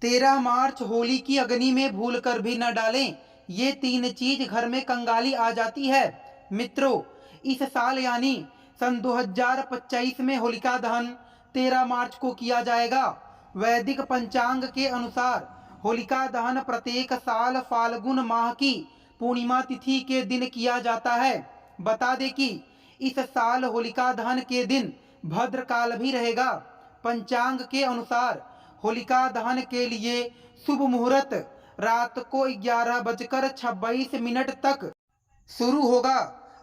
13 मार्च होली की अग्नि में भूल कर भी न डालें। ये 3 चीज घर में कंगाली आ जाती है। मित्रों, इस साल यानी सन 2025 में होलिका दहन 13 मार्च को किया जाएगा। वैदिक पंचांग के अनुसार होलिका दहन प्रत्येक साल फाल्गुन माह की पूर्णिमा तिथि के दिन किया जाता है। बता दें कि इस साल होलिका दहन के दिन भद्रकाल भी रहेगा। पंचांग के अनुसार होलिका दहन के लिए शुभ मुहूर्त रात को 11:26 तक शुरू होगा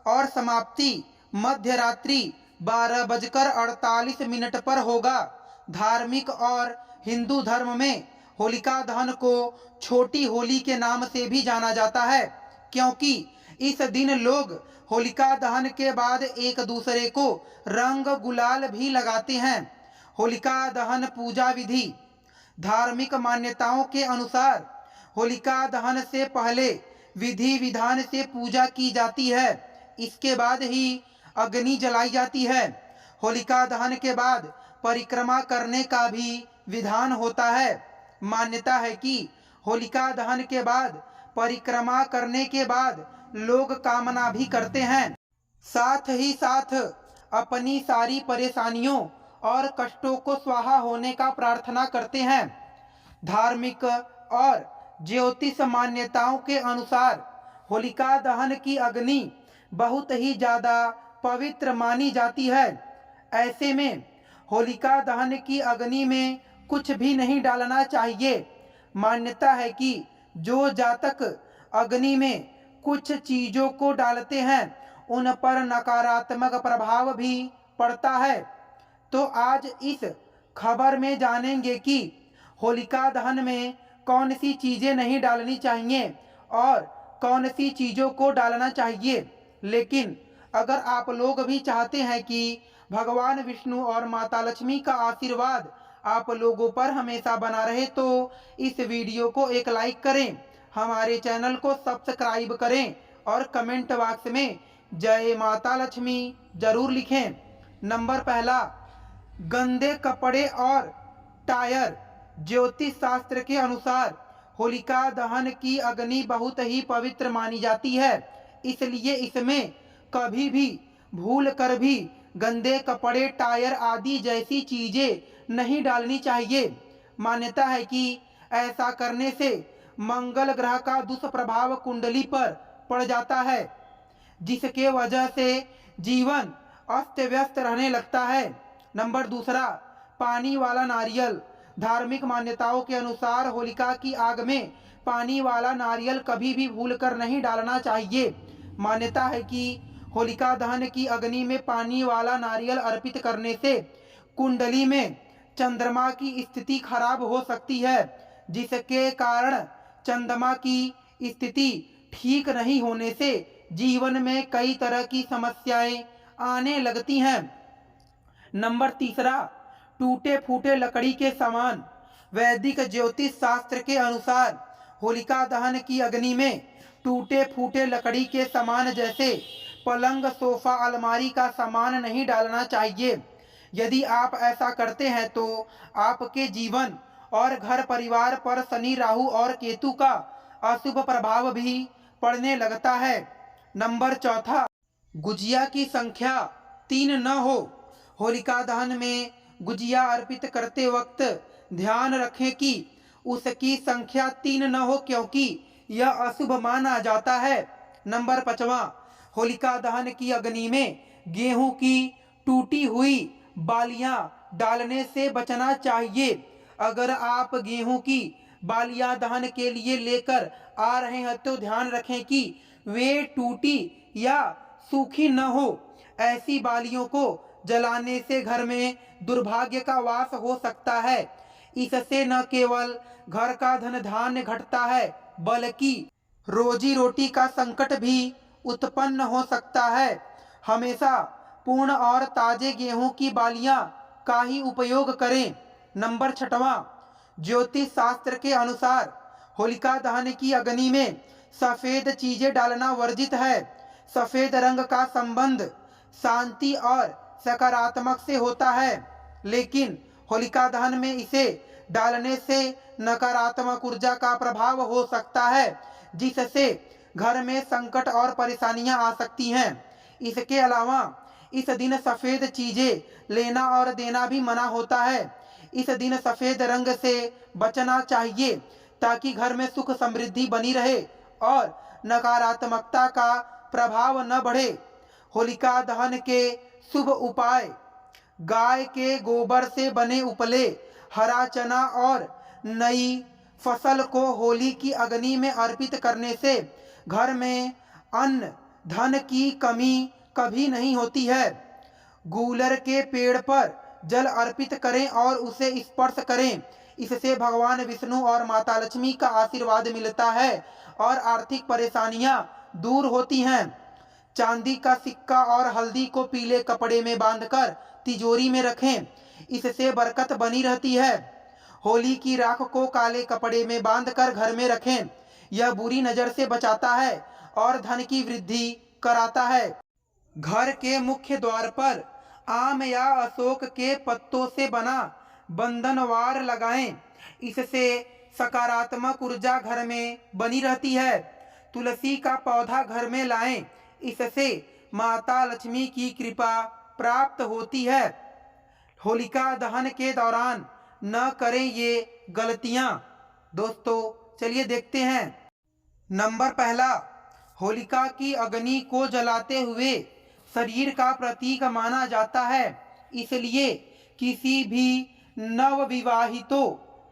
और समाप्ति मध्य रात्रि 12:48 पर होगा। धार्मिक और हिंदू धर्म में होलिका दहन को छोटी होली के नाम से भी जाना जाता है, क्योंकि इस दिन लोग होलिका दहन के बाद एक दूसरे को रंग गुलाल भी लगाते हैं। होलिका दहन पूजा विधि। धार्मिक मान्यताओं के अनुसार होलिका दहन से पहले विधि विधान से पूजा की जाती है, इसके बाद ही अग्नि जलाई जाती है। होलिका दहन के बाद परिक्रमा करने का भी विधान होता है। मान्यता है कि होलिका दहन के बाद परिक्रमा करने के बाद लोग कामना भी करते हैं, साथ ही साथ अपनी सारी परेशानियों और कष्टों को स्वाहा होने का प्रार्थना करते हैं। धार्मिक और ज्योतिष मान्यताओं के अनुसार होलिका दहन की अग्नि बहुत ही ज़्यादा पवित्र मानी जाती है। ऐसे में होलिका दहन की अग्नि में कुछ भी नहीं डालना चाहिए। मान्यता है कि जो जातक अग्नि में कुछ चीज़ों को डालते हैं उन पर नकारात्मक प्रभाव भी पड़ता है। तो आज इस खबर में जानेंगे कि होलिका दहन में कौन सी चीज़ें नहीं डालनी चाहिए और कौन सी चीज़ों को डालना चाहिए। लेकिन अगर आप लोग भी चाहते हैं कि भगवान विष्णु और माता लक्ष्मी का आशीर्वाद आप लोगों पर हमेशा बना रहे तो इस वीडियो को एक लाइक करें, हमारे चैनल को सब्सक्राइब करें और कमेंट बॉक्स में जय माता लक्ष्मी जरूर लिखें। नंबर पहला, गंदे कपड़े और टायर। ज्योतिष शास्त्र के अनुसार होलिका दहन की अग्नि बहुत ही पवित्र मानी जाती है, इसलिए इसमें कभी भी भूल कर भी गंदे कपड़े, टायर आदि जैसी चीज़ें नहीं डालनी चाहिए। मान्यता है कि ऐसा करने से मंगल ग्रह का दुष्प्रभाव कुंडली पर पड़ जाता है, जिसके वजह से जीवन अस्त व्यस्त रहने लगता है। नंबर दूसरा, पानी वाला नारियल। धार्मिक मान्यताओं के अनुसार होलिका की आग में पानी वाला नारियल कभी भी भूलकर नहीं डालना चाहिए। मान्यता है कि होलिका दहन की अग्नि में पानी वाला नारियल अर्पित करने से कुंडली में चंद्रमा की स्थिति खराब हो सकती है, जिसके कारण चंद्रमा की स्थिति ठीक नहीं होने से जीवन में कई तरह की समस्याएं आने लगती हैं। नंबर तीसरा, टूटे फूटे लकड़ी के सामान। वैदिक ज्योतिष शास्त्र के अनुसार होलिका दहन की अग्नि में टूटे फूटे लकड़ी के सामान जैसे पलंग, सोफा, अलमारी का सामान नहीं डालना चाहिए। यदि आप ऐसा करते हैं तो आपके जीवन और घर परिवार पर शनि, राहु और केतु का अशुभ प्रभाव भी पड़ने लगता है। नंबर चौथा, गुजिया की संख्या 3 न हो। होलिका दहन में गुजिया अर्पित करते वक्त ध्यान रखें कि उसकी संख्या 3 न हो, क्योंकि यह अशुभ माना जाता है। नंबर 5वां, होलिका दहन की अग्नि में गेहूं की टूटी हुई बालियां डालने से बचना चाहिए। अगर आप गेहूं की बालियां दहन के लिए लेकर आ रहे हैं तो ध्यान रखें कि वे टूटी या सूखी न हो। ऐसी बालियों को जलाने से घर में दुर्भाग्य का वास हो सकता है। इससे न केवल घर का धन धान्य घटता है, बल्कि रोजी रोटी का संकट भी उत्पन्न हो सकता है। हमेशा पूर्ण और ताजे गेहूं की बालियां का ही उपयोग करें। नंबर 6वां, ज्योतिष शास्त्र के अनुसार होलिका दहन की अग्नि में सफ़ेद चीज़ें डालना वर्जित है। सफ़ेद रंग का संबंध शांति और सकारात्मक से होता है, लेकिन होलिका दहन में इसे डालने से नकारात्मक ऊर्जा का प्रभाव हो सकता है, जिससे घर में संकट और परेशानियां आ सकती हैं। इसके अलावा इस दिन सफ़ेद चीज़ें लेना और देना भी मना होता है। इस दिन सफ़ेद रंग से बचना चाहिए ताकि घर में सुख समृद्धि बनी रहे और नकारात्मकता का प्रभाव न बढ़े। होलिका दहन के शुभ उपाय: गाय के गोबर से बने उपले, हरा चना और नई फसल को होली की अग्नि में अर्पित करने से घर में अन्न धन की कमी कभी नहीं होती है। गूलर के पेड़ पर जल अर्पित करें और उसे स्पर्श करें। इससे भगवान विष्णु और माता लक्ष्मी का आशीर्वाद मिलता है और आर्थिक परेशानियां दूर होती हैं। चांदी का सिक्का और हल्दी को पीले कपड़े में बांधकर तिजोरी में रखें, इससे बरकत बनी रहती है। होली की राख को काले कपड़े में बांधकर घर में रखें, यह बुरी नज़र से बचाता है और धन की वृद्धि कराता है। घर के मुख्य द्वार पर आम या अशोक के पत्तों से बना बंधनवार लगाएं, इससे सकारात्मक ऊर्जा घर में बनी रहती है। तुलसी का पौधा घर में लाएं, इससे माता लक्ष्मी की कृपा प्राप्त होती है। होलिका दहन के दौरान न करें ये गलतियां। दोस्तों चलिए देखते हैं। नंबर पहला, होलिका की अग्नि को जलाते हुए शरीर का प्रतीक माना जाता है, इसलिए किसी भी नवविवाहितों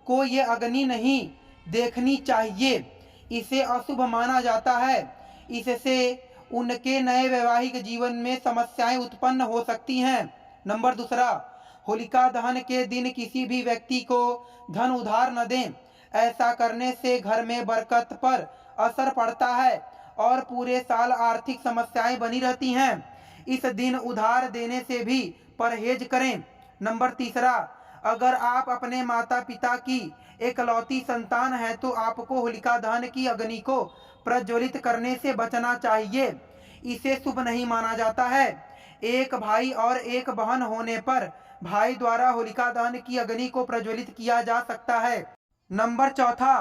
को ये अग्नि नहीं देखनी चाहिए। इसे अशुभ माना जाता है, इससे उनके नए वैवाहिक जीवन में समस्याएं उत्पन्न हो सकती हैं। नंबर दूसरा, होलिका दहन के दिन किसी भी व्यक्ति को धन उधार न दें। ऐसा करने से घर में बरकत पर असर पड़ता है और पूरे साल आर्थिक समस्याएं बनी रहती हैं। इस दिन उधार देने से भी परहेज करें। नंबर तीसरा, अगर आप अपने माता पिता की एकलौती संतान है तो आपको होलिका दहन की अग्नि को प्रज्वलित करने से बचना चाहिए। इसे शुभ नहीं माना जाता है। एक भाई और एक बहन होने पर भाई द्वारा होलिका दहन की अग्नि को प्रज्वलित किया जा सकता है। नंबर चौथा,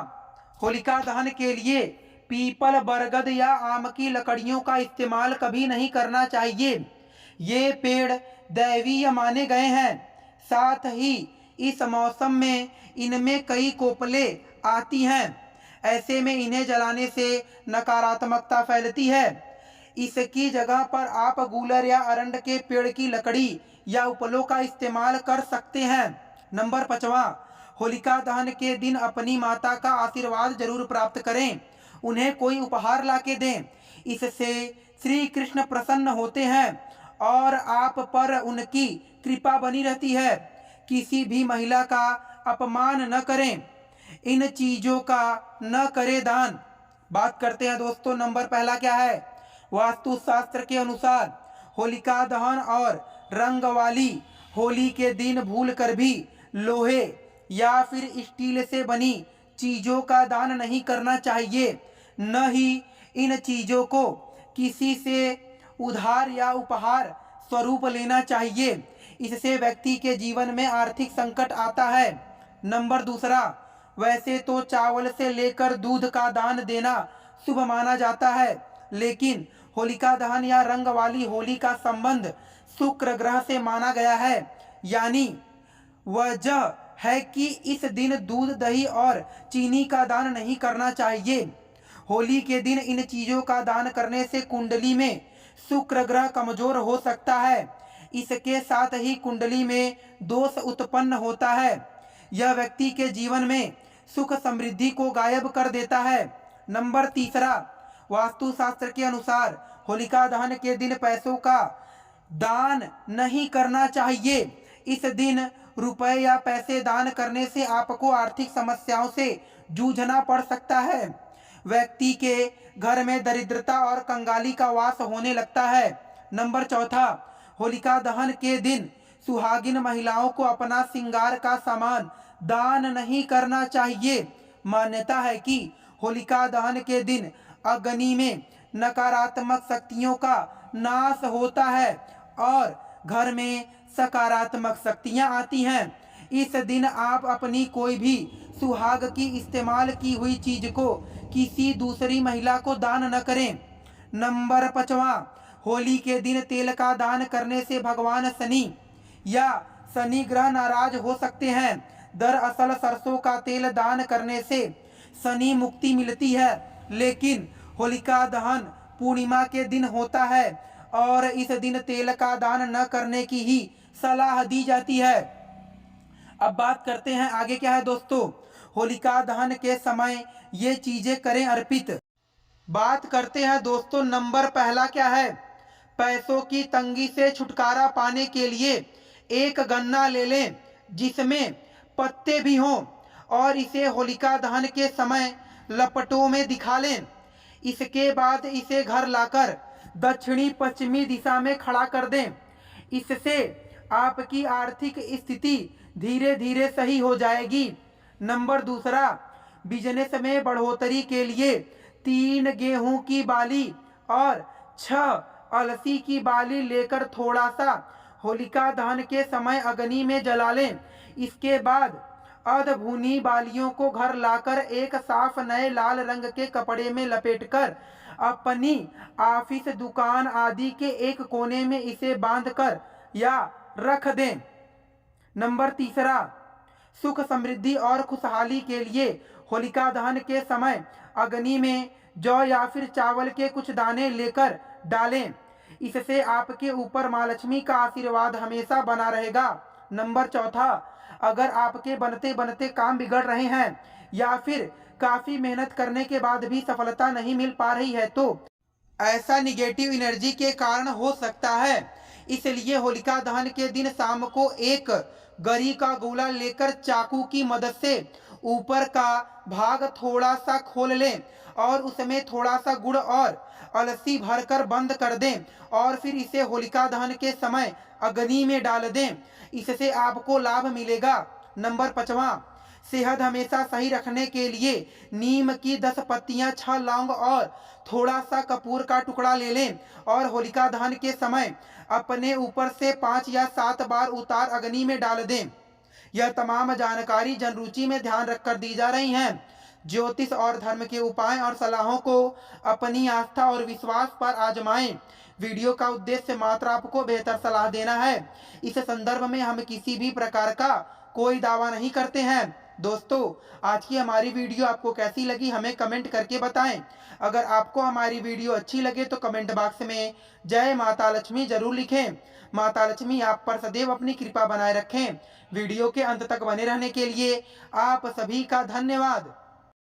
होलिका दहन के लिए पीपल, बरगद या आम की लकड़ियों का इस्तेमाल कभी नहीं करना चाहिए। ये पेड़ दैवीय माने गए हैं। साथ ही इस मौसम में इनमें कई कोपले आती हैं। ऐसे में इन्हें जलाने से नकारात्मकता फैलती है। इसकी जगह पर आप गूलर या अरंड के पेड़ की लकड़ी या उपलों का इस्तेमाल कर सकते हैं। नंबर पाँचवा, होलिका दहन के दिन अपनी माता का आशीर्वाद जरूर प्राप्त करें। उन्हें कोई उपहार ला के दें, इससे श्री कृष्ण प्रसन्न होते हैं और आप पर उनकी कृपा बनी रहती है। किसी भी महिला का अपमान न करें, इन चीज़ों का न करें दान। बात करते हैं दोस्तों, नंबर पहला क्या है? वास्तुशास्त्र के अनुसार होलिका दहन और रंग वाली होली के दिन भूल कर भी लोहे या फिर स्टील से बनी चीज़ों का दान नहीं करना चाहिए। न ही इन चीज़ों को किसी से उधार या उपहार स्वरूप लेना चाहिए। इससे व्यक्ति के जीवन में आर्थिक संकट आता है। नंबर दूसरा, वैसे तो चावल से लेकर दूध का दान देना शुभ माना जाता है, लेकिन होलिका दहन या रंग वाली होली का संबंध शुक्र ग्रह से माना गया है। यानी वजह है कि इस दिन दूध, दही और चीनी का दान नहीं करना चाहिए। होली के दिन इन चीज़ों का दान करने से कुंडली में शुक्र ग्रह कमजोर हो सकता है। इसके साथ ही कुंडली में दोष उत्पन्न होता है। यह व्यक्ति के जीवन में सुख समृद्धि को गायब कर देता है। नंबर तीसरा, वास्तुशास्त्र के अनुसार होलिका दहन के दिन पैसों का दान नहीं करना चाहिए। इस दिन रुपए या पैसे दान करने से आपको आर्थिक समस्याओं से जूझना पड़ सकता है। व्यक्ति के घर में दरिद्रता और कंगाली का वास होने लगता है। नंबर चौथा, होलिका दहन के दिन सुहागिन महिलाओं को अपना श्रृंगार का सामान दान नहीं करना चाहिए। मान्यता है कि होलिका दहन के दिन अग्नि में नकारात्मक शक्तियों का नाश होता है और घर में सकारात्मक शक्तियां आती हैं। इस दिन आप अपनी कोई भी सुहाग की इस्तेमाल की हुई चीज को किसी दूसरी महिला को दान न करें। नंबर 5वां, होली के दिन तेल का दान करने से भगवान शनि या शनि ग्रह नाराज हो सकते हैं। दरअसल सरसों का तेल दान करने से शनि मुक्ति मिलती है, लेकिन होलिका दहन पूर्णिमा के दिन होता है और इस दिन तेल का दान न करने की ही सलाह दी जाती है। अब बात करते हैं आगे क्या है दोस्तों। होलिका दहन के समय ये चीजें करें अर्पित। बात करते हैं दोस्तों, नंबर पहला क्या है। पैसों की तंगी से छुटकारा पाने के लिए एक गन्ना ले लें जिसमें पत्ते भी हों और इसे होलिका दहन के समय लपटों में दिखा लें। इसके बाद इसे घर लाकर दक्षिणी पश्चिमी दिशा में खड़ा कर दें। इससे आपकी आर्थिक स्थिति धीरे धीरे सही हो जाएगी। नंबर दूसरा, बिजनेस में बढ़ोतरी के लिए 3 गेहूं की बाली और 6 अलसी की बाली लेकर थोड़ा सा होलिका दहन के समय अग्नि में जला लें। इसके बाद अधभुनी बालियों को घर लाकर एक साफ नए लाल रंग के कपड़े में लपेटकर अपनी ऑफिस, दुकान आदि के एक कोने में इसे बांधकर या रख दें। नंबर तीसरा, सुख समृद्धि और खुशहाली के लिए होलिका दहन के समय अग्नि में जौ या फिर चावल के कुछ दाने लेकर डालें। इससे आपके ऊपर माँ लक्ष्मी का आशीर्वाद हमेशा बना रहेगा। नंबर चौथा, अगर आपके बनते बनते काम बिगड़ रहे हैं या फिर काफी मेहनत करने के बाद भी सफलता नहीं मिल पा रही है तो ऐसा निगेटिव एनर्जी के कारण हो सकता है। इसलिए होलिका दहन के दिन शाम को एक गरी का गोला लेकर चाकू की मदद से ऊपर का भाग थोड़ा सा खोल लें और उसमें थोड़ा सा गुड़ और अलसी भरकर बंद कर दें और फिर इसे होलिका दहन के समय अग्नि में डाल दें। इससे आपको लाभ मिलेगा। नंबर 5वां, सेहत हमेशा सही रखने के लिए नीम की 10 पत्तियां, 6 लौंग और थोड़ा सा कपूर का टुकड़ा ले लें और होलिका दहन के समय अपने ऊपर से 5 या 7 बार उतार अग्नि में डाल दें। यह तमाम जानकारी जनरुचि में ध्यान रखकर दी जा रही हैं। ज्योतिष और धर्म के उपाय और सलाहों को अपनी आस्था और विश्वास पर आजमाएं। वीडियो का उद्देश्य मात्र आपको बेहतर सलाह देना है। इस संदर्भ में हम किसी भी प्रकार का कोई दावा नहीं करते हैं। दोस्तों, आज की हमारी वीडियो आपको कैसी लगी हमें कमेंट करके बताएं। अगर आपको हमारी वीडियो अच्छी लगे तो कमेंट बॉक्स में जय माता लक्ष्मी जरूर लिखें। माता लक्ष्मी आप पर सदैव अपनी कृपा बनाए रखें। वीडियो के अंत तक बने रहने के लिए आप सभी का धन्यवाद।